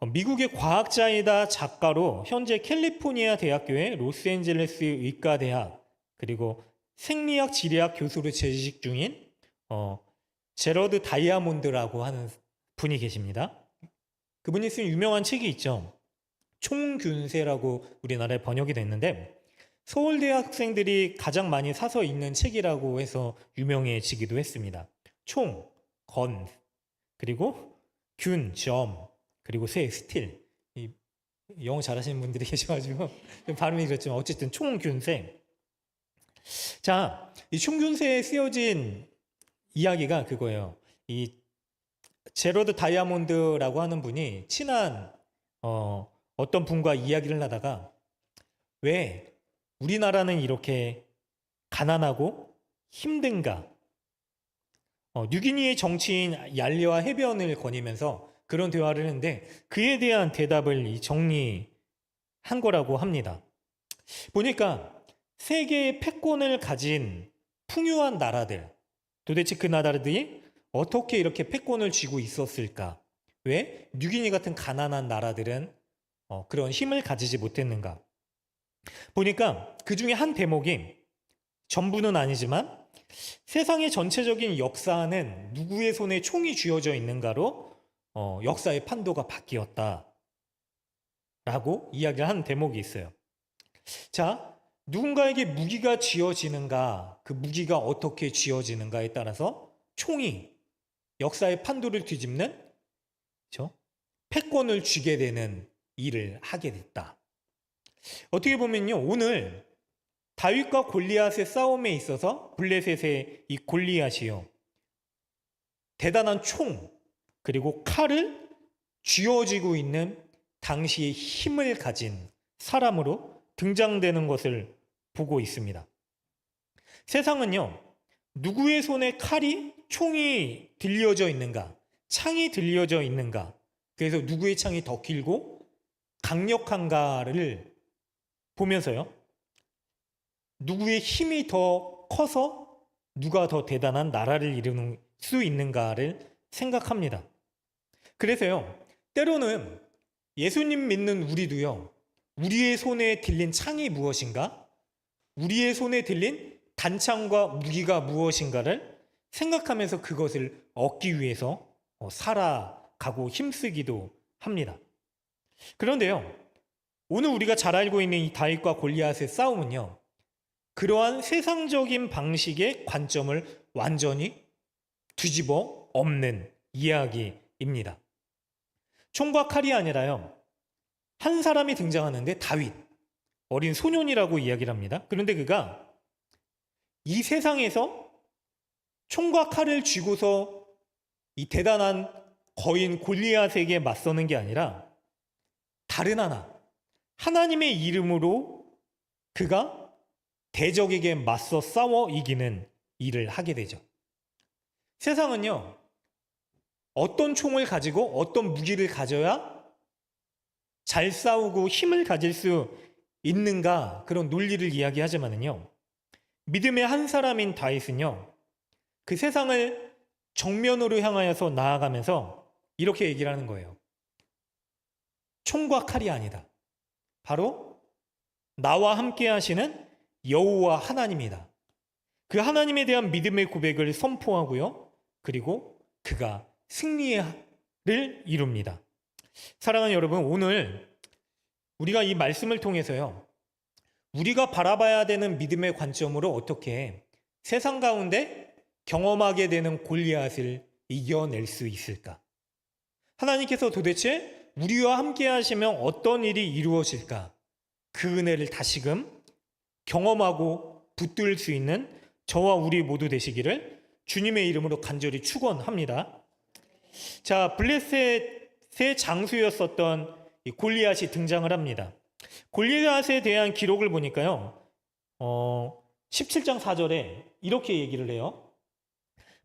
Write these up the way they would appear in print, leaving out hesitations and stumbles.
미국의 과학자이다 작가로 현재 캘리포니아 대학교의 로스앤젤레스 의과대학 그리고 생리학 지리학 교수로 재직 중인 제러드 다이아몬드라고 하는 분이 계십니다. 그분이 쓴 유명한 책이 있죠. 총균세라고 우리나라에 번역이 됐는데 서울대 학생들이 가장 많이 사서 읽는 책이라고 해서 유명해지기도 했습니다. 총, 건, 그리고 균, 점, 그리고 세, 스틸. 이 영어 잘하시는 분들이 계셔가지고 발음이 그렇지만 어쨌든 총균세. 자, 이 총균세에 쓰여진 이야기가 그거예요. 이 제러드 다이아몬드라고 하는 분이 친한 어떤 분과 이야기를 하다가 왜 우리나라는 이렇게 가난하고 힘든가? 뉴기니의 정치인 얄리와 해변을 거니면서 그런 대화를 했는데 그에 대한 대답을 정리한 거라고 합니다. 보니까 세계의 패권을 가진 풍요한 나라들, 도대체 그 나라들이 어떻게 이렇게 패권을 쥐고 있었을까? 왜 뉴기니 같은 가난한 나라들은 그런 힘을 가지지 못했는가? 보니까 그 중에 한 대목이 전부는 아니지만 세상의 전체적인 역사는 누구의 손에 총이 쥐어져 있는가로 역사의 판도가 바뀌었다라고 이야기를 한 대목이 있어요. 자, 누군가에게 무기가 쥐어지는가, 그 무기가 어떻게 쥐어지는가에 따라서 총이 역사의 판도를 뒤집는 그렇죠? 패권을 쥐게 되는 일을 하게 됐다. 어떻게 보면요, 오늘 다윗과 골리앗의 싸움에 있어서 블레셋의 이 골리앗이요, 대단한 총 그리고 칼을 쥐어쥐고 있는 당시의 힘을 가진 사람으로 등장되는 것을 보고 있습니다. 세상은요, 누구의 손에 칼이 총이 들려져 있는가, 창이 들려져 있는가, 그래서 누구의 창이 더 길고 강력한가를 보면서요, 누구의 힘이 더 커서 누가 더 대단한 나라를 이루는 수 있는가를 생각합니다. 그래서요, 때로는 예수님 믿는 우리도요, 우리의 손에 들린 창이 무엇인가, 우리의 손에 들린 단창과 무기가 무엇인가를 생각하면서 그것을 얻기 위해서 살아가고 힘쓰기도 합니다. 그런데요, 오늘 우리가 잘 알고 있는 이 다윗과 골리앗의 싸움은요, 그러한 세상적인 방식의 관점을 완전히 뒤집어 엎는 이야기입니다. 총과 칼이 아니라요, 한 사람이 등장하는데 다윗, 어린 소년이라고 이야기를 합니다. 그런데 그가 이 세상에서 총과 칼을 쥐고서 이 대단한 거인 골리앗에게 맞서는 게 아니라 다른 하나님의 이름으로 그가 대적에게 맞서 싸워 이기는 일을 하게 되죠. 세상은요, 어떤 총을 가지고 어떤 무기를 가져야 잘 싸우고 힘을 가질 수 있는가, 그런 논리를 이야기하지만은요, 믿음의 한 사람인 다윗은요, 그 세상을 정면으로 향하여서 나아가면서 이렇게 얘기를 하는 거예요. 총과 칼이 아니다. 바로 나와 함께 하시는 여호와 하나님이다. 그 하나님에 대한 믿음의 고백을 선포하고요, 그리고 그가 승리를 이룹니다. 사랑하는 여러분, 오늘 우리가 이 말씀을 통해서요, 우리가 바라봐야 되는 믿음의 관점으로 어떻게 세상 가운데 경험하게 되는 골리앗을 이겨낼 수 있을까? 하나님께서 도대체 우리와 함께 하시면 어떤 일이 이루어질까? 그 은혜를 다시금 경험하고 붙들 수 있는 저와 우리 모두 되시기를 주님의 이름으로 간절히 축원합니다. 자, 블레셋의 장수였었던 이 골리앗이 등장을 합니다. 골리앗에 대한 기록을 보니까요, 17장 4절에 이렇게 얘기를 해요.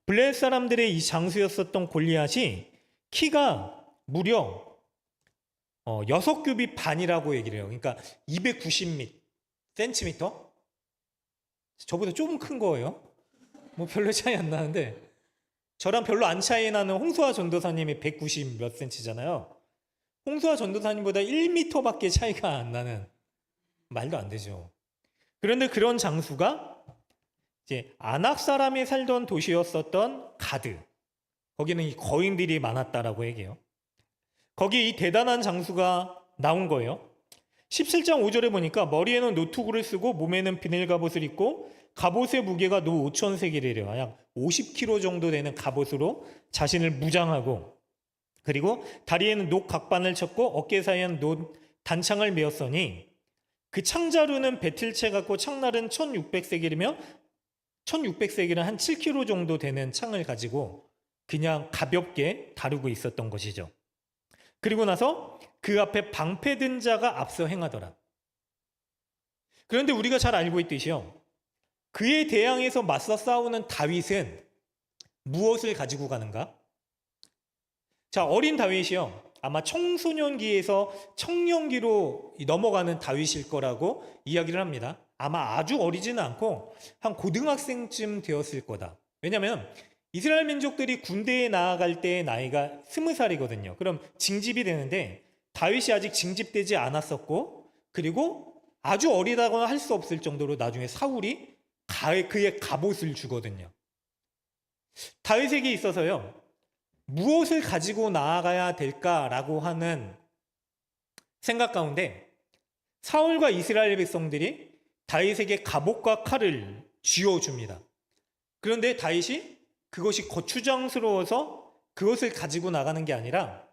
블레셋 사람들의 이 장수였었던 골리앗이 키가 무려 6규빗 반이라고 얘기를 해요. 그러니까 290cm? 저보다 조금 큰 거예요. 뭐 별로 차이 안 나는데, 저랑 별로 안 차이 나는 홍수아 전도사님이 190 몇 cm잖아요. 홍수아 전도사님보다 1m밖에 차이가 안 나는, 말도 안 되죠. 그런데 그런 장수가 이제 아낙 사람이 살던 도시였었던 가드, 거기는 이 거인들이 많았다라고 얘기해요. 거기 이 대단한 장수가 나온 거예요. 17장 5절에 보니까 머리에는 노투구를 쓰고 몸에는 비늘 갑옷을 입고 갑옷의 무게가 노 5천 세겔이래요. 약 50kg 정도 되는 갑옷으로 자신을 무장하고, 그리고 다리에는 녹 각반을 쳤고 어깨 사이에는 녹 단창을 메었으니 그 창자루는 배틀채 같고 창날은 1600세겔이며 1600세겔은 한 7kg 정도 되는 창을 가지고 그냥 가볍게 다루고 있었던 것이죠. 그리고 나서 그 앞에 방패든 자가 앞서 행하더라. 그런데 우리가 잘 알고 있듯이요, 그에 대항해서 맞서 싸우는 다윗은 무엇을 가지고 가는가? 자, 어린 다윗이요, 아마 청소년기에서 청년기로 넘어가는 다윗일 거라고 이야기를 합니다. 아마 아주 어리지는 않고 한 고등학생쯤 되었을 거다. 왜냐하면 이스라엘 민족들이 군대에 나아갈 때의 나이가 20살이거든요. 그럼 징집이 되는데 다윗이 아직 징집되지 않았었고, 그리고 아주 어리다거나 할 수 없을 정도로 나중에 사울이 그의 갑옷을 주거든요. 다윗에게 있어서요, 무엇을 가지고 나아가야 될까라고 하는 생각 가운데 사울과 이스라엘 백성들이 다윗에게 갑옷과 칼을 쥐어줍니다. 그런데 다윗이 그것이 거추장스러워서 그것을 가지고 나가는 게 아니라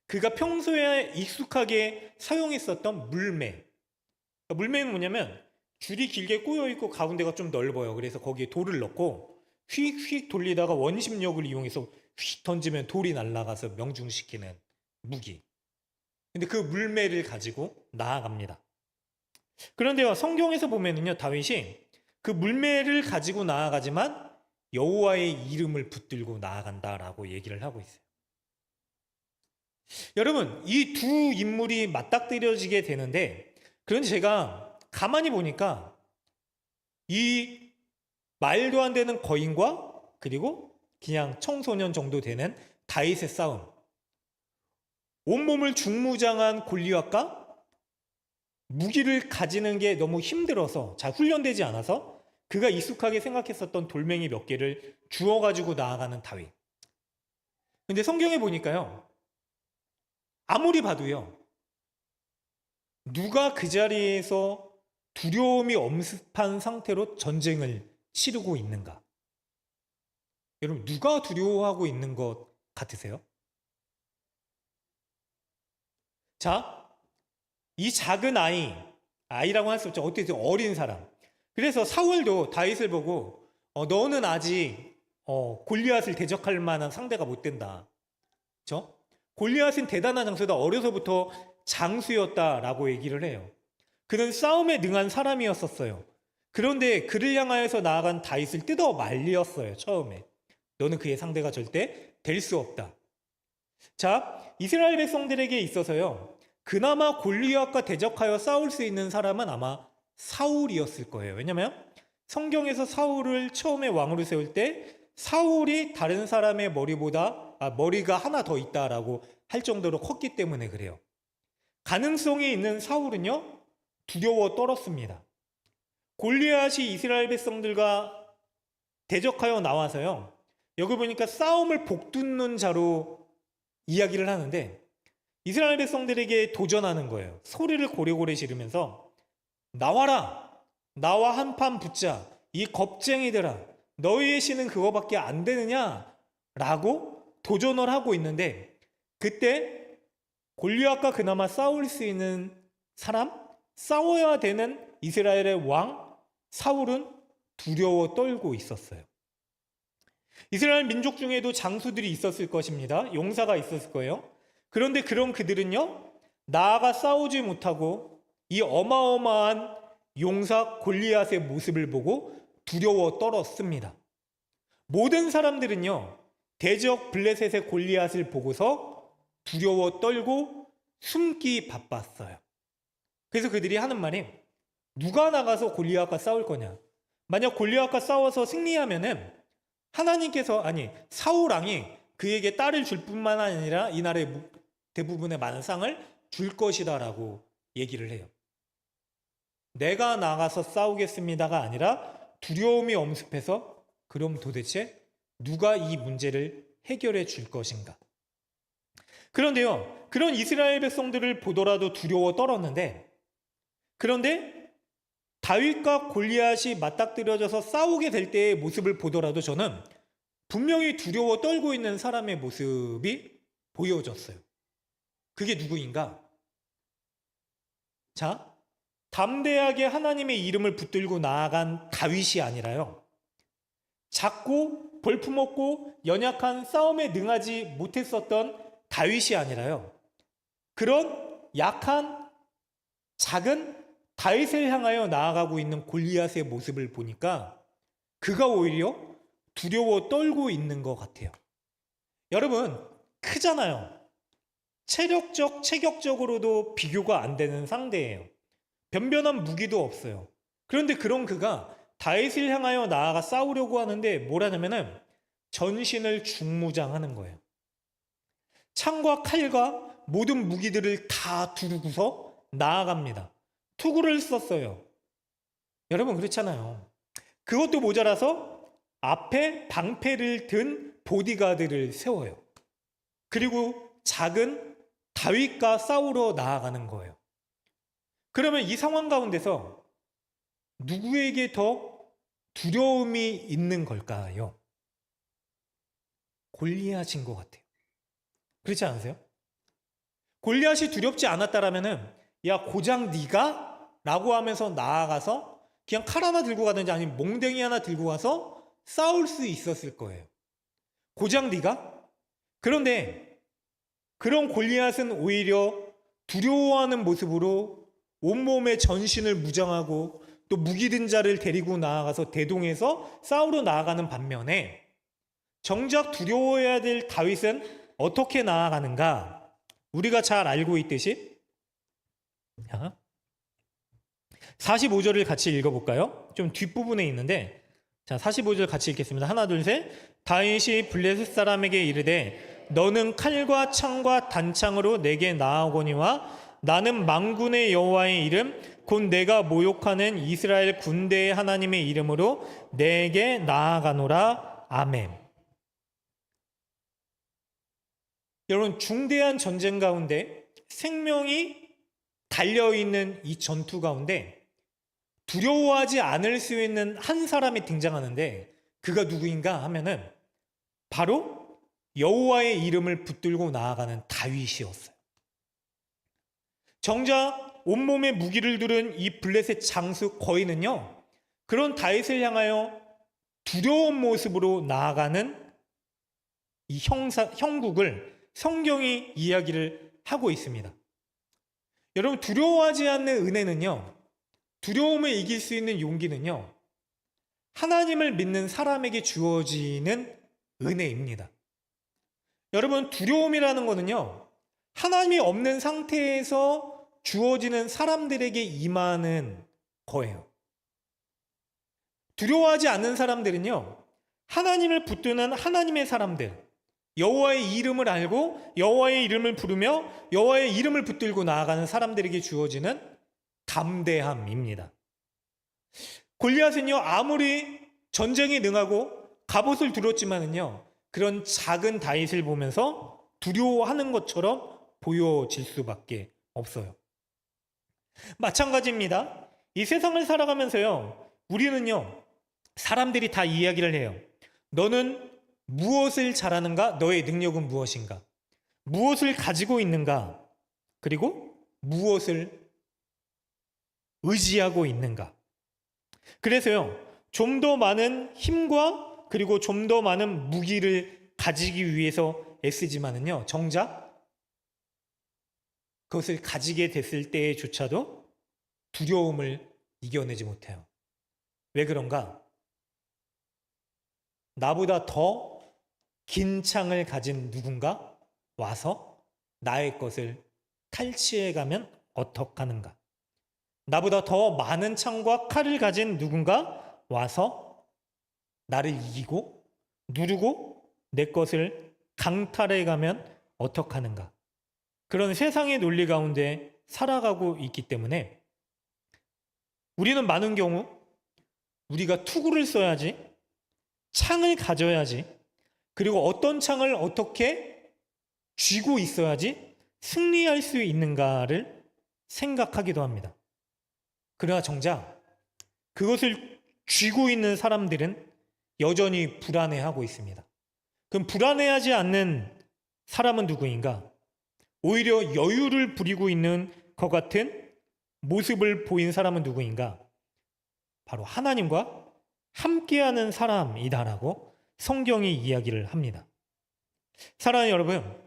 그가 평소에 익숙하게 사용했었던 물매. 물매는 뭐냐면 줄이 길게 꼬여있고 가운데가 좀 넓어요. 그래서 거기에 돌을 넣고 휙휙 돌리다가 원심력을 이용해서 휙 던지면 돌이 날아가서 명중시키는 무기. 근데 그 물매를 가지고 나아갑니다. 그런데요, 성경에서 보면은요, 다윗이 그 물매를 가지고 나아가지만 여호와의 이름을 붙들고 나아간다라고 얘기를 하고 있어요. 여러분, 이 두 인물이 맞닥뜨려지게 되는데, 그런데 제가 가만히 보니까 이 말도 안 되는 거인과 그리고 그냥 청소년 정도 되는 다윗의 싸움, 온몸을 중무장한 골리앗과 무기를 가지는 게 너무 힘들어서 잘 훈련되지 않아서 그가 익숙하게 생각했었던 돌멩이 몇 개를 주워가지고 나아가는 다윗. 근데 성경에 보니까요, 아무리 봐도요, 누가 그 자리에서 두려움이 엄습한 상태로 전쟁을 치르고 있는가? 여러분, 누가 두려워하고 있는 것 같으세요? 자, 이 작은 아이라고 할 수 없죠. 어떻게 어린 사람. 그래서 사울도 다윗을 보고 너는 아직 골리앗을 대적할 만한 상대가 못 된다. 그렇죠? 골리앗은 대단한 장수다. 어려서부터 장수였다라고 얘기를 해요. 그는 싸움에 능한 사람이었었어요. 그런데 그를 향하여서 나아간 다윗을 뜯어 말렸어요. 처음에. 너는 그의 상대가 절대 될 수 없다. 자, 이스라엘 백성들에게 있어서요, 그나마 골리앗과 대적하여 싸울 수 있는 사람은 아마 사울이었을 거예요. 왜냐하면 성경에서 사울을 처음에 왕으로 세울 때 사울이 다른 사람의 머리가 하나 더 있다라고 할 정도로 컸기 때문에 그래요. 가능성이 있는 사울은요, 두려워 떨었습니다. 골리앗이 이스라엘 백성들과 대적하여 나와서요, 여기 보니까 싸움을 복돋는 자로 이야기를 하는데 이스라엘 백성들에게 도전하는 거예요. 소리를 고래고래 지르면서 나와라, 나와 한판 붙자, 이 겁쟁이들아, 너희의 신은 그거밖에 안 되느냐? 라고 도전을 하고 있는데, 그때 골리앗과 그나마 싸울 수 있는 사람, 싸워야 되는 이스라엘의 왕 사울은 두려워 떨고 있었어요. 이스라엘 민족 중에도 장수들이 있었을 것입니다. 용사가 있었을 거예요. 그런데 그런 그들은요, 나아가 싸우지 못하고 이 어마어마한 용사 골리앗의 모습을 보고 두려워 떨었습니다. 모든 사람들은요, 대적 블레셋의 골리앗을 보고서 두려워 떨고 숨기 바빴어요. 그래서 그들이 하는 말이, 누가 나가서 골리앗과 싸울 거냐? 만약 골리앗과 싸워서 승리하면은 하나님께서, 아니 사울 왕이 그에게 딸을 줄 뿐만 아니라 이 나라의 대부분의 많은 쌍을 줄 것이다라고 얘기를 해요. 내가 나가서 싸우겠습니다가 아니라 두려움이 엄습해서 그럼 도대체 누가 이 문제를 해결해 줄 것인가? 그런데요, 그런 이스라엘 백성들을 보더라도 두려워 떨었는데, 그런데 다윗과 골리앗이 맞닥뜨려져서 싸우게 될 때의 모습을 보더라도 저는 분명히 두려워 떨고 있는 사람의 모습이 보여졌어요. 그게 누구인가? 자, 담대하게 하나님의 이름을 붙들고 나아간 다윗이 아니라요, 작고 볼품없고 연약한 싸움에 능하지 못했었던 다윗이 아니라요, 그런 약한 작은 다윗을 향하여 나아가고 있는 골리앗의 모습을 보니까 그가 오히려 두려워 떨고 있는 것 같아요. 여러분, 크잖아요. 체격적으로도 비교가 안 되는 상대예요. 변변한 무기도 없어요. 그런데 그런 그가 다윗을 향하여 나아가 싸우려고 하는데 뭘 하냐면은 전신을 중무장하는 거예요. 창과 칼과 모든 무기들을 다 두르고서 나아갑니다. 투구를 썼어요. 여러분, 그렇잖아요. 그것도 모자라서 앞에 방패를 든 보디가드를 세워요. 그리고 작은 다윗과 싸우러 나아가는 거예요. 그러면 이 상황 가운데서 누구에게 더 두려움이 있는 걸까요? 골리앗인 것 같아요. 그렇지 않으세요? 골리앗이 두렵지 않았다라면은 야, 고장 네가? 라고 하면서 나아가서 그냥 칼 하나 들고 가든지 아니면 몽댕이 하나 들고 가서 싸울 수 있었을 거예요. 고장 네가? 그런데 그런 골리앗은 오히려 두려워하는 모습으로 온몸에 전신을 무장하고 또 무기 든 자를 데리고 나아가서 대동해서 싸우러 나아가는 반면에 정작 두려워해야 될 다윗은 어떻게 나아가는가? 우리가 잘 알고 있듯이 45절을 같이 읽어볼까요? 좀 뒷부분에 있는데, 자, 45절 같이 읽겠습니다. 하나, 둘, 셋. 다윗이 블레셋 사람에게 이르되 너는 칼과 창과 단창으로 내게 나아오거니와 나는 만군의 여호와의 이름 곧 내가 모욕하는 이스라엘 군대의 하나님의 이름으로 내게 나아가노라. 아멘. 여러분, 중대한 전쟁 가운데 생명이 달려있는 이 전투 가운데 두려워하지 않을 수 있는 한 사람이 등장하는데 그가 누구인가 하면은 바로 여호와의 이름을 붙들고 나아가는 다윗이었어요. 정작 온몸에 무기를 두른 이 블레셋 장수 거인은요, 그런 다윗을 향하여 두려운 모습으로 나아가는 이 형국을 성경이 이야기를 하고 있습니다. 여러분, 두려워하지 않는 은혜는요, 두려움을 이길 수 있는 용기는요, 하나님을 믿는 사람에게 주어지는 은혜입니다. 여러분, 두려움이라는 거는요, 하나님이 없는 상태에서 주어지는 사람들에게 임하는 거예요. 두려워하지 않는 사람들은요, 하나님을 붙드는 하나님의 사람들, 여호와의 이름을 알고 여호와의 이름을 부르며 여호와의 이름을 붙들고 나아가는 사람들에게 주어지는 담대함입니다. 골리앗은요, 아무리 전쟁에 능하고 갑옷을 들었지만은요, 그런 작은 다윗을 보면서 두려워하는 것처럼 보여질 수밖에 없어요. 마찬가지입니다. 이 세상을 살아가면서요, 우리는요, 사람들이 다 이야기를 해요. 너는 무엇을 잘하는가? 너의 능력은 무엇인가? 무엇을 가지고 있는가? 그리고 무엇을 의지하고 있는가? 그래서요, 좀 더 많은 힘과 그리고 좀 더 많은 무기를 가지기 위해서 애쓰지만은요, 정작 그것을 가지게 됐을 때조차도 두려움을 이겨내지 못해요. 왜 그런가? 나보다 더 긴 창을 가진 누군가 와서 나의 것을 탈취해가면 어떡하는가? 나보다 더 많은 창과 칼을 가진 누군가 와서 나를 이기고 누르고 내 것을 강탈해가면 어떡하는가? 그런 세상의 논리 가운데 살아가고 있기 때문에 우리는 많은 경우 우리가 투구를 써야지, 창을 가져야지, 그리고 어떤 창을 어떻게 쥐고 있어야지 승리할 수 있는가를 생각하기도 합니다. 그러나 정작 그것을 쥐고 있는 사람들은 여전히 불안해하고 있습니다. 그럼 불안해하지 않는 사람은 누구인가? 오히려 여유를 부리고 있는 것 같은 모습을 보인 사람은 누구인가? 바로 하나님과 함께하는 사람이다라고 성경이 이야기를 합니다. 사랑하는 여러분,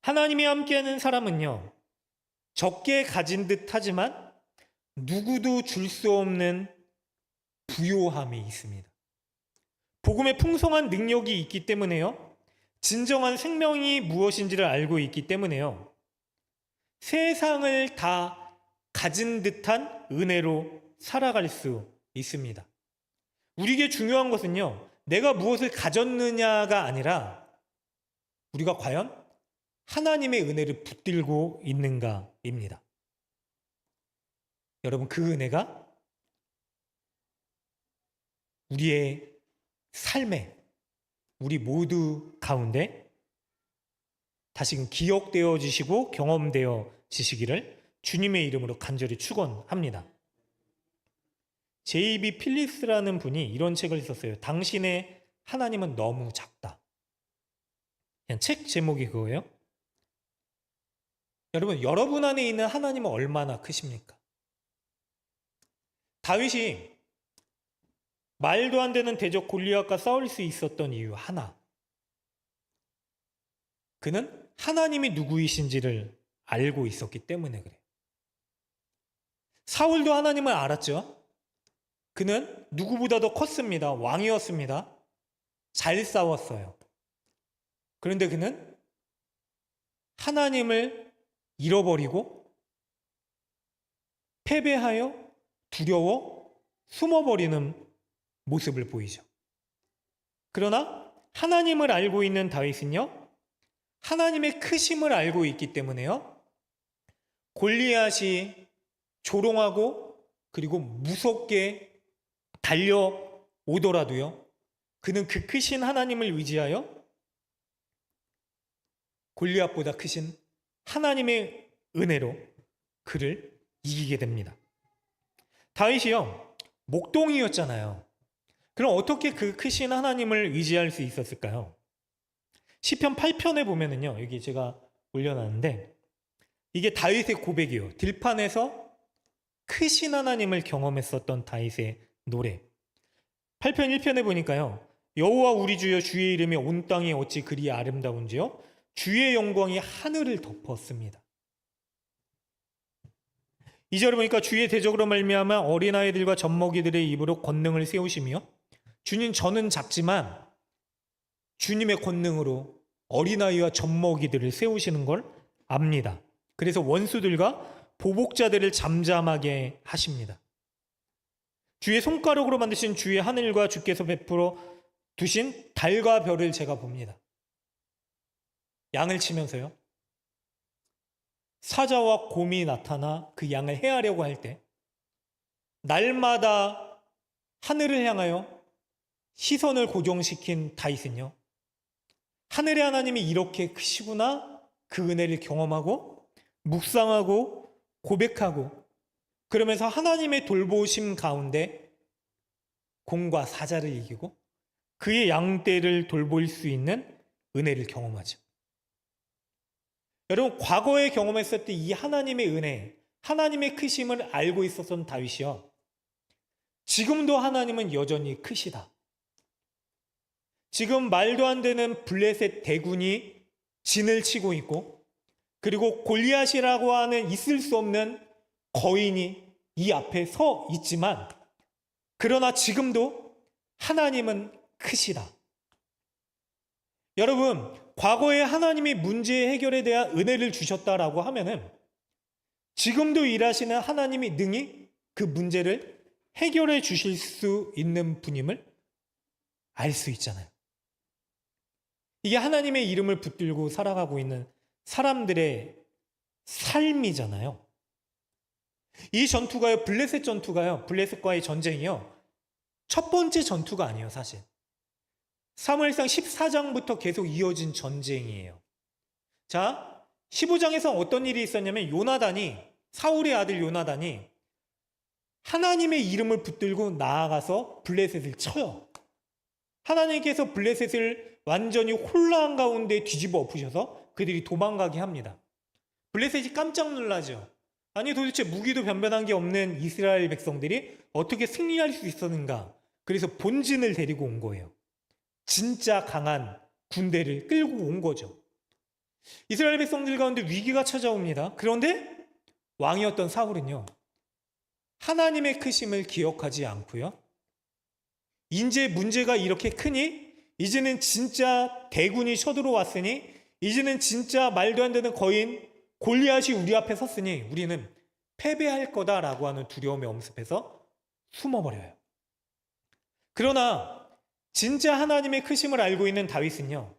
하나님이 함께하는 사람은요, 적게 가진 듯 하지만 누구도 줄 수 없는 부요함이 있습니다. 복음의 풍성한 능력이 있기 때문에요, 진정한 생명이 무엇인지를 알고 있기 때문에요, 세상을 다 가진 듯한 은혜로 살아갈 수 있습니다. 우리에게 중요한 것은요, 내가 무엇을 가졌느냐가 아니라 우리가 과연 하나님의 은혜를 붙들고 있는가입니다. 여러분, 그 은혜가 우리의 삶에, 우리 모두 가운데 다시금 기억되어지시고 경험되어지시기를 주님의 이름으로 간절히 축원합니다. J.B. 필립스라는 분이 이런 책을 썼어요. 당신의 하나님은 너무 작다. 그냥 책 제목이 그거예요. 여러분 안에 있는 하나님은 얼마나 크십니까? 다윗이 말도 안 되는 대적 골리앗과 싸울 수 있었던 이유 하나. 그는 하나님이 누구이신지를 알고 있었기 때문에 그래요. 사울도 하나님을 알았죠. 그는 누구보다도 컸습니다. 왕이었습니다. 잘 싸웠어요. 그런데 그는 하나님을 잃어버리고 패배하여 두려워 숨어버리는 모습을 보이죠. 그러나 하나님을 알고 있는 다윗은요, 하나님의 크심을 알고 있기 때문에요, 골리앗이 조롱하고 그리고 무섭게 달려오더라도요, 그는 그 크신 하나님을 의지하여 골리앗보다 크신 하나님의 은혜로 그를 이기게 됩니다. 다윗이요, 목동이었잖아요. 그럼 어떻게 그 크신 하나님을 의지할 수 있었을까요? 시편 8편에 보면은요, 여기 제가 올려놨는데, 이게 다윗의 고백이에요. 들판에서 크신 하나님을 경험했었던 다윗의 노래. 8편 1편에 보니까요, 여호와 우리 주여, 주의 이름이 온 땅이 어찌 그리 아름다운지요, 주의 영광이 하늘을 덮었습니다. 2절을 보니까 주의 대적으로 말미암아 어린아이들과 젖먹이들의 입으로 권능을 세우시며, 주님, 저는 작지만 주님의 권능으로 어린아이와 젖먹이들을 세우시는 걸 압니다. 그래서 원수들과 보복자들을 잠잠하게 하십니다. 주의 손가락으로 만드신 주의 하늘과 주께서 베풀어 두신 달과 별을 제가 봅니다. 양을 치면서요, 사자와 곰이 나타나 그 양을 해하려고 할 때 날마다 하늘을 향하여 시선을 고정시킨 다윗은요, 하늘의 하나님이 이렇게 크시구나, 그 은혜를 경험하고 묵상하고 고백하고, 그러면서 하나님의 돌보심 가운데 곰과 사자를 이기고 그의 양떼를 돌볼 수 있는 은혜를 경험하죠. 여러분, 과거에 경험했을 때 이 하나님의 은혜, 하나님의 크심을 알고 있었던 다윗이요, 지금도 하나님은 여전히 크시다. 지금 말도 안 되는 블레셋 대군이 진을 치고 있고, 그리고 골리앗이라고 하는 있을 수 없는 거인이 이 앞에 서 있지만, 그러나 지금도 하나님은 크시다. 여러분, 과거에 하나님이 문제 해결에 대한 은혜를 주셨다라고 하면은 지금도 일하시는 하나님이 능히 그 문제를 해결해 주실 수 있는 분임을 알 수 있잖아요. 이게 하나님의 이름을 붙들고 살아가고 있는 사람들의 삶이잖아요. 이 전투가요, 블레셋 전투가요, 블레셋과의 전쟁이요, 첫 번째 전투가 아니에요, 사실. 사무엘상 14장부터 계속 이어진 전쟁이에요. 자, 15장에서 어떤 일이 있었냐면 사울의 아들 요나단이 하나님의 이름을 붙들고 나아가서 블레셋을 쳐요. 하나님께서 블레셋을 완전히 혼란 가운데 뒤집어 엎으셔서 그들이 도망가게 합니다. 블레셋이 깜짝 놀라죠. 아니 도대체 무기도 변변한 게 없는 이스라엘 백성들이 어떻게 승리할 수 있었는가. 그래서 본진을 데리고 온 거예요. 진짜 강한 군대를 끌고 온 거죠. 이스라엘 백성들 가운데 위기가 찾아옵니다. 그런데 왕이었던 사울은요, 하나님의 크심을 기억하지 않고요, 이제 문제가 이렇게 크니 이제는 진짜 대군이 쳐들어왔으니 이제는 진짜 말도 안 되는 거인 골리앗이 우리 앞에 섰으니 우리는 패배할 거다라고 하는 두려움에 엄습해서 숨어버려요. 그러나 진짜 하나님의 크심을 알고 있는 다윗은요,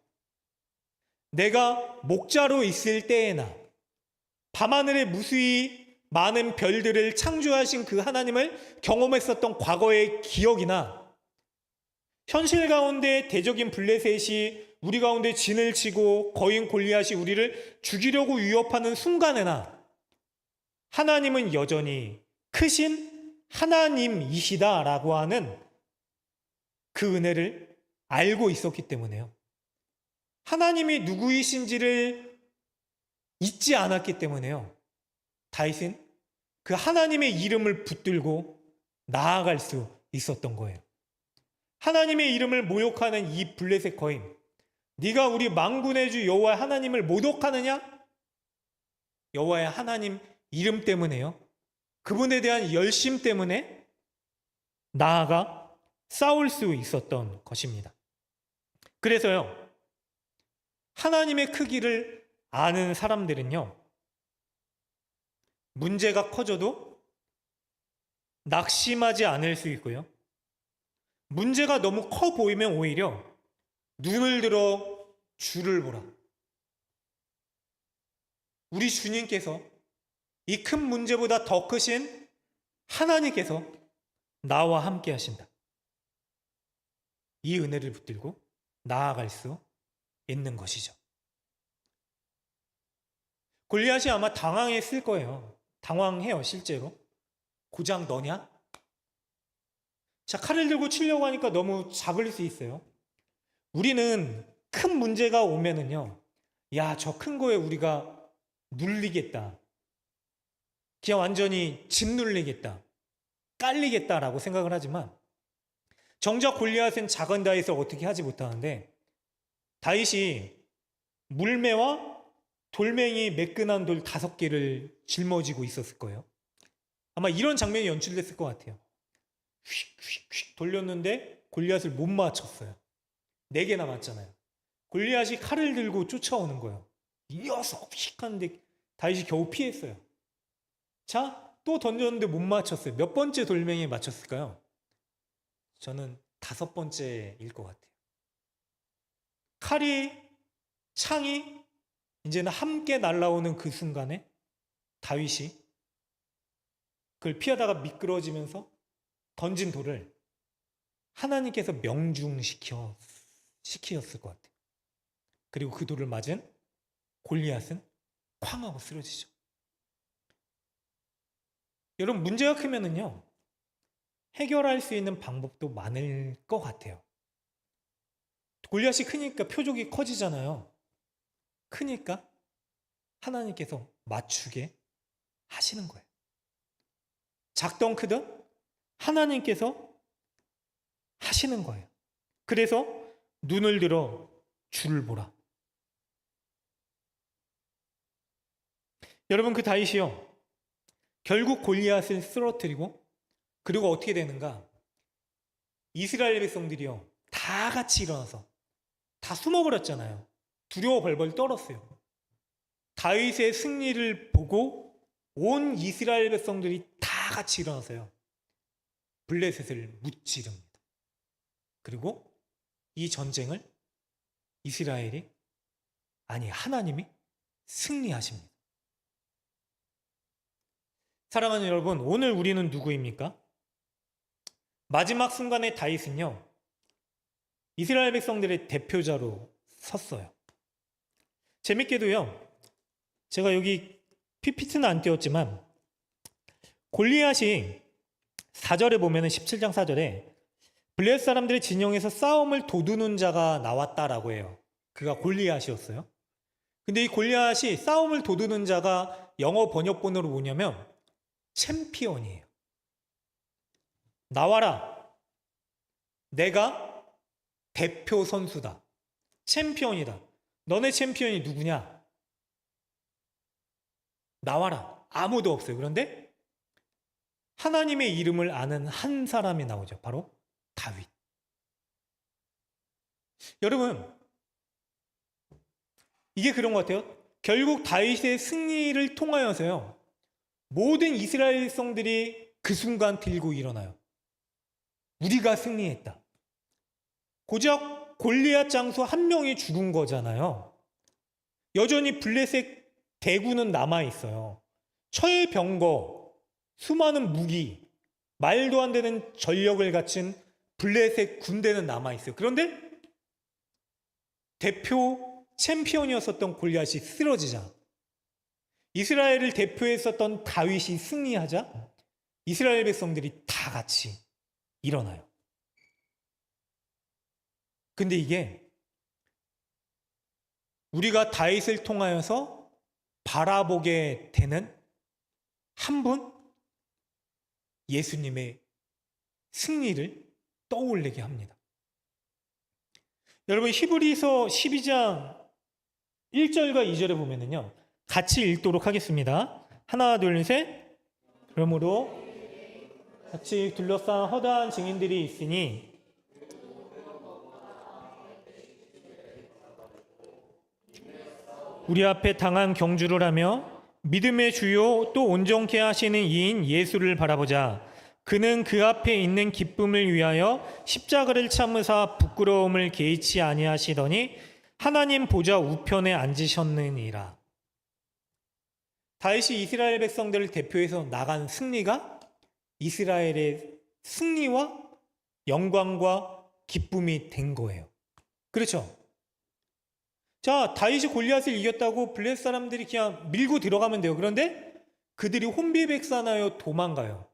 내가 목자로 있을 때에나 밤하늘에 무수히 많은 별들을 창조하신 그 하나님을 경험했었던 과거의 기억이나 현실 가운데 대적인 블레셋이 우리 가운데 진을 치고 거인 골리앗이 우리를 죽이려고 위협하는 순간에나 하나님은 여전히 크신 하나님이시다라고 하는 그 은혜를 알고 있었기 때문에요. 하나님이 누구이신지를 잊지 않았기 때문에요. 다윗은 그 하나님의 이름을 붙들고 나아갈 수 있었던 거예요. 하나님의 이름을 모욕하는 이 블레셋 거인, 네가 우리 만군의 주 여호와 하나님을 모독하느냐? 여호와의 하나님 이름 때문에요. 그분에 대한 열심 때문에 나아가 싸울 수 있었던 것입니다. 그래서요, 하나님의 크기를 아는 사람들은요, 문제가 커져도 낙심하지 않을 수 있고요, 문제가 너무 커 보이면 오히려 눈을 들어 주를 보라. 우리 주님께서 이 큰 문제보다 더 크신 하나님께서 나와 함께 하신다. 이 은혜를 붙들고 나아갈 수 있는 것이죠. 골리앗이 아마 당황했을 거예요. 당황해요, 실제로. 고작 너냐? 자, 칼을 들고 치려고 하니까 너무 작을 수 있어요. 우리는 큰 문제가 오면은요, 야, 저 큰 거에 우리가 눌리겠다. 그냥 완전히 짓눌리겠다. 깔리겠다라고 생각을 하지만 정작 골리앗은 작은 다윗을 어떻게 하지 못하는데 다윗이 물매와 돌멩이 매끈한 돌 5개를 짊어지고 있었을 거예요. 아마 이런 장면이 연출됐을 것 같아요. 휙휙휙 돌렸는데 골리앗을 못 맞췄어요. 4개나 맞잖아요. 골리앗이 칼을 들고 쫓아오는 거예요. 이어서 휙 하는데 다윗이 겨우 피했어요. 자, 또 던졌는데 못 맞췄어요. 몇 번째 돌멩이에 맞췄을까요? 저는 5번째일 것 같아요. 칼이, 창이 이제는 함께 날아오는 그 순간에 다윗이 그걸 피하다가 미끄러지면서 던진 돌을 하나님께서 명중시켰을 것 같아요. 그리고 그 돌을 맞은 골리앗은 쾅 하고 쓰러지죠. 여러분, 문제가 크면은요, 해결할 수 있는 방법도 많을 것 같아요. 골리앗이 크니까 표적이 커지잖아요. 크니까 하나님께서 맞추게 하시는 거예요. 작던 크든 하나님께서 하시는 거예요. 그래서 눈을 들어 주를 보라. 여러분, 그 다윗이요, 결국 골리앗을 쓰러뜨리고 그리고 어떻게 되는가? 이스라엘 백성들이요, 다 같이 일어나서 다 숨어버렸잖아요. 두려워 벌벌 떨었어요. 다윗의 승리를 보고 온 이스라엘 백성들이 다 같이 일어나서요, 블레셋을 무찌릅니다. 그리고 이 전쟁을 하나님이 승리하십니다. 사랑하는 여러분, 오늘 우리는 누구입니까? 마지막 순간에 다윗은요, 이스라엘 백성들의 대표자로 섰어요. 재밌게도요, 제가 여기 PPT는 안 띄웠지만 골리앗이 4절에 보면 17장 4절에 블레셋 사람들의 진영에서 싸움을 도두는 자가 나왔다라고 해요. 그가 골리앗이었어요. 근데 이 골리앗이 싸움을 도두는 자가 영어 번역본으로 뭐냐면 챔피언이에요. 나와라. 내가 대표 선수다. 챔피언이다. 너네 챔피언이 누구냐? 나와라. 아무도 없어요. 그런데 하나님의 이름을 아는 한 사람이 나오죠. 바로 다윗. 여러분, 이게 그런 것 같아요. 결국 다윗의 승리를 통하여서요, 모든 이스라엘 백성들이 그 순간 들고 일어나요. 우리가 승리했다. 고작 골리앗 장수 한 명이 죽은 거잖아요. 여전히 블레셋 대군은 남아있어요. 철병거, 수많은 무기, 말도 안 되는 전력을 갖춘 블레셋 군대는 남아있어요. 그런데 대표 챔피언이었었던 골리앗이 쓰러지자, 이스라엘을 대표했었던 다윗이 승리하자 이스라엘 백성들이 다 같이 일어나요. 근데 이게 우리가 다윗을 통하여서 바라보게 되는 한 분, 예수님의 승리를 떠올리게 합니다. 여러분, 히브리서 12장 1절과 2절에 보면은요, 같이 읽도록 하겠습니다. 하나, 둘, 셋. 그러므로 같이 둘러싼 허다한 증인들이 있으니 우리 앞에 당한 경주를 하며 믿음의 주요 또 온전케 하시는 이인 예수를 바라보자. 그는 그 앞에 있는 기쁨을 위하여 십자가를 참으사 부끄러움을 개의치 아니하시더니 하나님 보좌 우편에 앉으셨느니라. 다윗이 이스라엘 백성들을 대표해서 나간 승리가 이스라엘의 승리와 영광과 기쁨이 된 거예요. 그렇죠? 자, 다윗이 골리앗을 이겼다고 블레셋 사람들이 그냥 밀고 들어가면 돼요. 그런데 그들이 혼비백산하여 도망가요.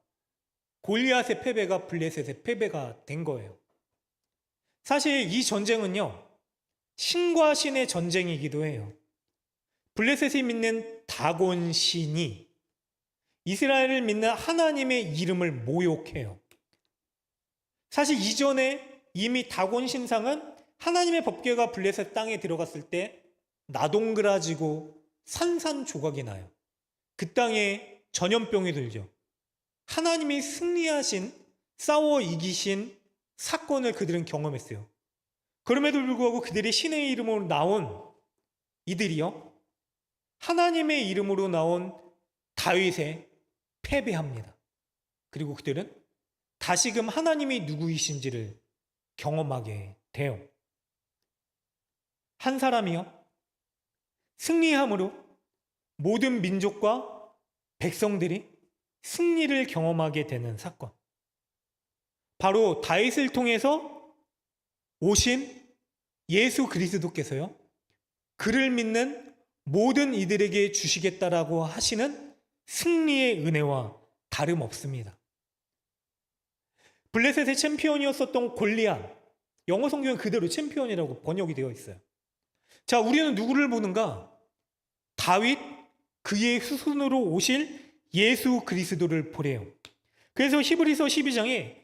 골리앗의 패배가 블레셋의 패배가 된 거예요. 사실 이 전쟁은요, 신과 신의 전쟁이기도 해요. 블레셋이 믿는 다곤 신이 이스라엘을 믿는 하나님의 이름을 모욕해요. 사실 이전에 이미 다곤 신상은 하나님의 법궤가 블레셋 땅에 들어갔을 때 나동그라지고 산산조각이 나요. 그 땅에 전염병이 들죠. 하나님이 승리하신, 싸워 이기신 사건을 그들은 경험했어요. 그럼에도 불구하고 그들이 신의 이름으로 나온 이들이요, 하나님의 이름으로 나온 다윗에 패배합니다. 그리고 그들은 다시금 하나님이 누구이신지를 경험하게 돼요. 한 사람이요, 승리함으로 모든 민족과 백성들이 승리를 경험하게 되는 사건. 바로 다윗을 통해서 오신 예수 그리스도께서요, 그를 믿는 모든 이들에게 주시겠다라고 하시는 승리의 은혜와 다름없습니다. 블레셋의 챔피언이었었던 골리앗, 영어 성경은 그대로 챔피언이라고 번역이 되어 있어요. 자, 우리는 누구를 보는가? 다윗, 그의 후손으로 오실 예수 그리스도를 보래요. 그래서 히브리서 12장에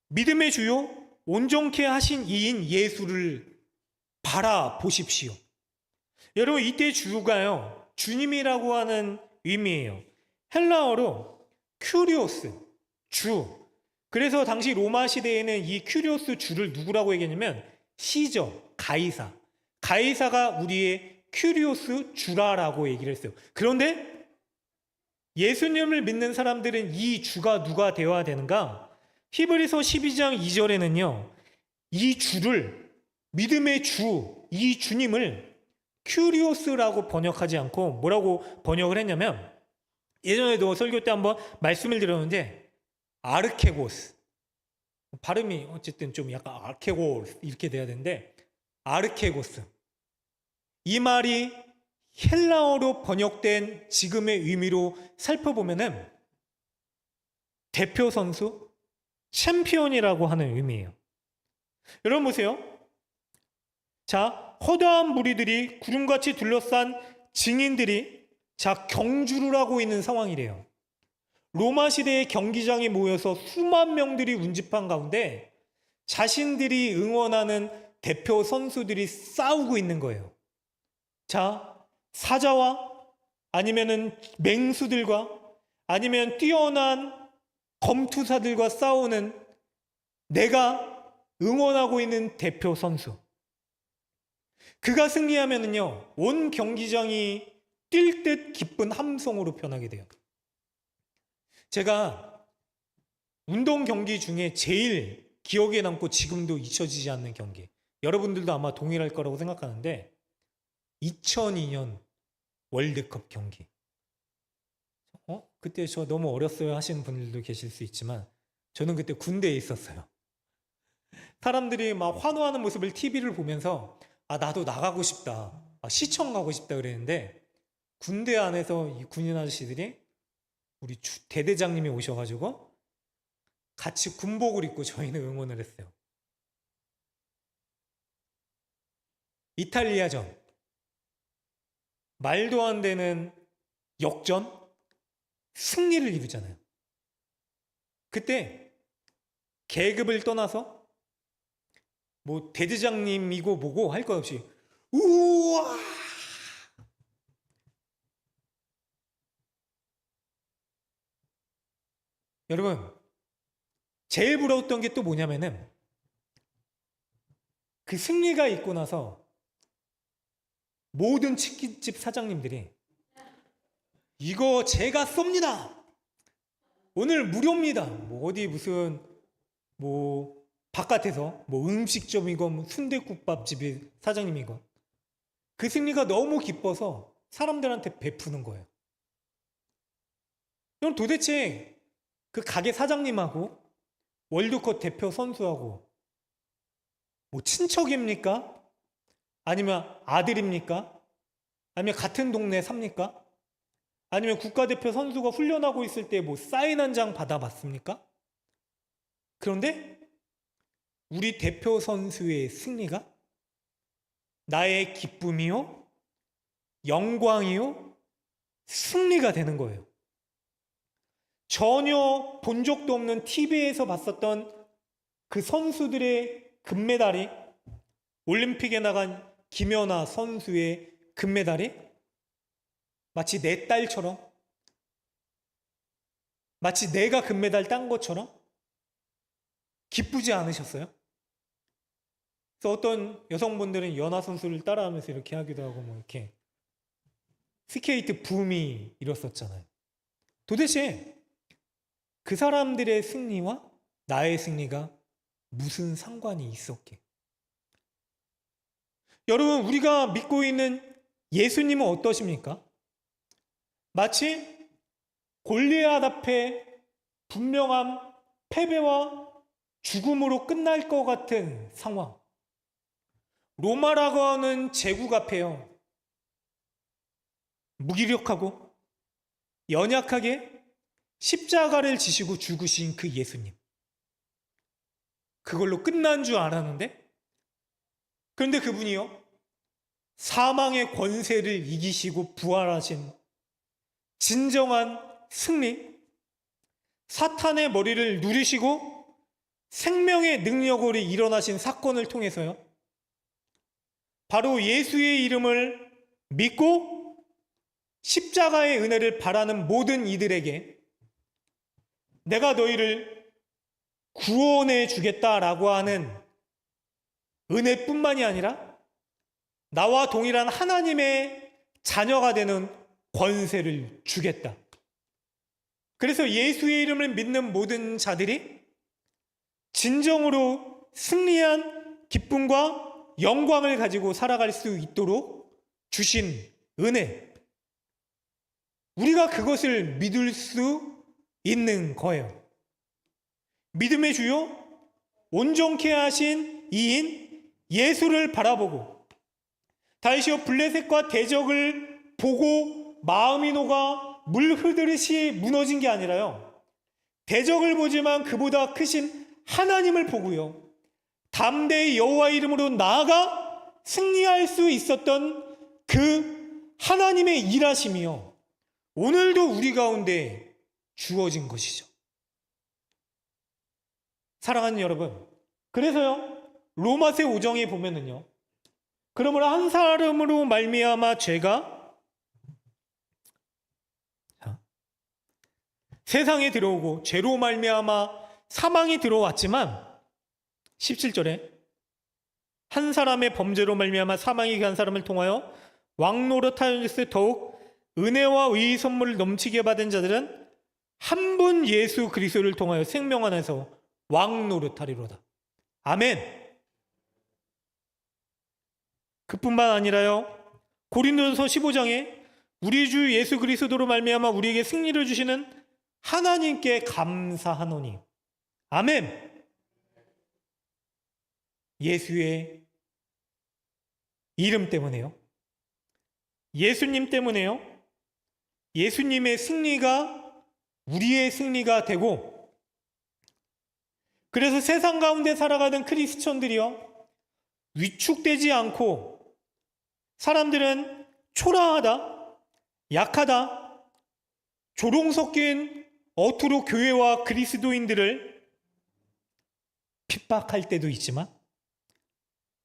믿음의 주요 온전케 하신 이인 예수를 바라보십시오. 여러분, 이때 주가요, 주님이라고 하는 의미예요. 헬라어로 큐리오스, 주. 그래서 당시 로마 시대에는 이 큐리오스 주를 누구라고 얘기했냐면 시저, 가이사. 가이사가 우리의 큐리오스 주라라고 얘기를 했어요. 그런데 예수님을 믿는 사람들은 이 주가 누가 되어야 되는가? 히브리서 12장 2절에는요, 이 주를, 믿음의 주, 이 주님을 큐리오스라고 번역하지 않고 뭐라고 번역을 했냐면 예전에도 설교 때 한번 말씀을 드렸는데 아르케고스, 발음이 어쨌든 좀 약간 아르케고스 이렇게 돼야 되는데 아르케고스, 이 말이 헬라어로 번역된 지금의 의미로 살펴보면은 대표 선수, 챔피언이라고 하는 의미예요. 여러분 보세요. 자, 허다한 무리들이 구름같이 둘러싼 증인들이 경주를 하고 있는 상황이래요. 로마 시대의 경기장에 모여서 수만 명들이 운집한 가운데 자신들이 응원하는 대표 선수들이 싸우고 있는 거예요. 자, 사자와 아니면은 맹수들과 아니면 뛰어난 검투사들과 싸우는 내가 응원하고 있는 대표 선수. 그가 승리하면은요, 온 경기장이 뛸 듯 기쁜 함성으로 변하게 돼요. 제가 운동 경기 중에 제일 기억에 남고 지금도 잊혀지지 않는 경기, 여러분들도 아마 동일할 거라고 생각하는데 2002년 월드컵 경기. 그때 저 너무 어렸어요 하시는 분들도 계실 수 있지만 저는 그때 군대에 있었어요. 사람들이 막 환호하는 모습을 TV를 보면서 나도 나가고 싶다, 시청 가고 싶다 그랬는데 군대 안에서 이 군인 아저씨들이 우리 대대장님이 오셔가지고 같이 군복을 입고 저희는 응원을 했어요. 이탈리아전, 말도 안 되는 역전, 승리를 이루잖아요. 그때 계급을 떠나서 뭐 대대장님이고 뭐고 할 것 없이 우와! 여러분, 제일 부러웠던 게 또 뭐냐면은 그 승리가 있고 나서 모든 치킨집 사장님들이 이거 제가 쏩니다. 오늘 무료입니다. 뭐 어디 무슨 뭐 바깥에서 뭐 음식점이건 순댓국밥집이 사장님이건 그 승리가 너무 기뻐서 사람들한테 베푸는 거예요. 그럼 도대체 그 가게 사장님하고 월드컵 대표 선수하고 뭐 친척입니까? 아니면 아들입니까? 아니면 같은 동네에 삽니까? 아니면 국가대표 선수가 훈련하고 있을 때 뭐 사인 한 장 받아봤습니까? 그런데 우리 대표 선수의 승리가 나의 기쁨이요, 영광이요, 승리가 되는 거예요. 전혀 본 적도 없는 TV에서 봤었던 그 선수들의 금메달이, 올림픽에 나간 김연아 선수의 금메달이 마치 내 딸처럼, 마치 내가 금메달 딴 것처럼 기쁘지 않으셨어요? 그래서 어떤 여성분들은 연하 선수를 따라하면서 이렇게 하기도 하고 뭐 이렇게 스케이트 붐이 일었었잖아요. 도대체 그 사람들의 승리와 나의 승리가 무슨 상관이 있었게? 여러분, 우리가 믿고 있는 예수님은 어떠십니까? 마치 골리앗 앞에 분명한 패배와 죽음으로 끝날 것 같은 상황. 로마라고 하는 제국 앞에요, 무기력하고 연약하게 십자가를 지시고 죽으신 그 예수님. 그걸로 끝난 줄 알았는데, 그런데 그분이요, 사망의 권세를 이기시고 부활하신 진정한 승리, 사탄의 머리를 누르시고 생명의 능력으로 일어나신 사건을 통해서요, 바로 예수의 이름을 믿고 십자가의 은혜를 바라는 모든 이들에게 내가 너희를 구원해 주겠다라고 하는 은혜뿐만이 아니라 나와 동일한 하나님의 자녀가 되는 권세를 주겠다. 그래서 예수의 이름을 믿는 모든 자들이 진정으로 승리한 기쁨과 영광을 가지고 살아갈 수 있도록 주신 은혜. 우리가 그것을 믿을 수 있는 거예요. 믿음의 주요 온전케 하신 이인 예수를 바라보고 다시어 블레셋과 대적을 보고 마음이 녹아 물 흐르듯이 무너진 게 아니라요. 대적을 보지만 그보다 크신 하나님을 보고요. 담대히 여호와 이름으로 나아가 승리할 수 있었던 그 하나님의 일하심이요. 오늘도 우리 가운데 주어진 것이죠. 사랑하는 여러분, 그래서요 로마서 5장에 보면은요, 그러므로 한 사람으로 말미암아 죄가 세상에 들어오고 죄로 말미암아 사망이 들어왔지만 17절에 한 사람의 범죄로 말미암아 사망이 간 사람을 통하여 왕노릇하였을 더욱 은혜와 의의 선물을 넘치게 받은 자들은 한 분 예수 그리스도를 통하여 생명 안에서 왕노릇하리로다. 아멘. 그뿐만 아니라요, 고린도서 15장에 우리 주 예수 그리스도로 말미암아 우리에게 승리를 주시는 하나님께 감사하노니. 아멘. 예수의 이름 때문에요. 예수님 때문에요. 예수님의 승리가 우리의 승리가 되고, 그래서 세상 가운데 살아가는 크리스천들이요, 위축되지 않고 사람들은 초라하다, 약하다, 조롱 섞인 어투로 교회와 그리스도인들을 핍박할 때도 있지만,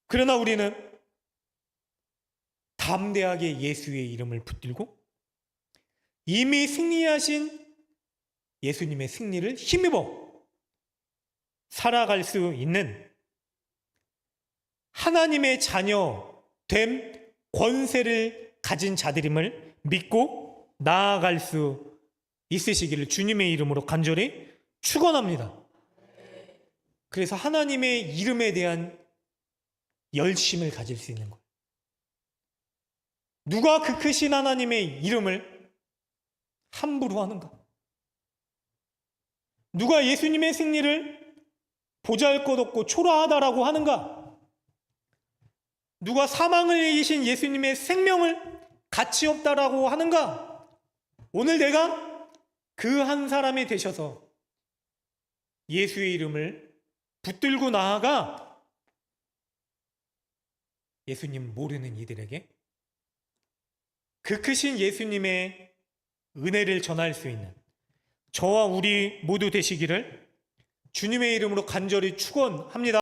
그러나 우리는 담대하게 예수의 이름을 붙들고 이미 승리하신 예수님의 승리를 힘입어 살아갈 수 있는 하나님의 자녀 됨 권세를 가진 자들임을 믿고 나아갈 수 있으시기를 주님의 이름으로 간절히 축원합니다. 그래서 하나님의 이름에 대한 열심을 가질 수 있는 거예요. 누가 그 크신 하나님의 이름을 함부로 하는가? 누가 예수님의 승리를 보잘것없고 초라하다라고 하는가? 누가 사망을 이기신 예수님의 생명을 가치 없다라고 하는가? 오늘 내가 그 한 사람이 되셔서 예수의 이름을 붙들고 나아가 예수님 모르는 이들에게 그 크신 예수님의 은혜를 전할 수 있는 저와 우리 모두 되시기를 주님의 이름으로 간절히 축원합니다.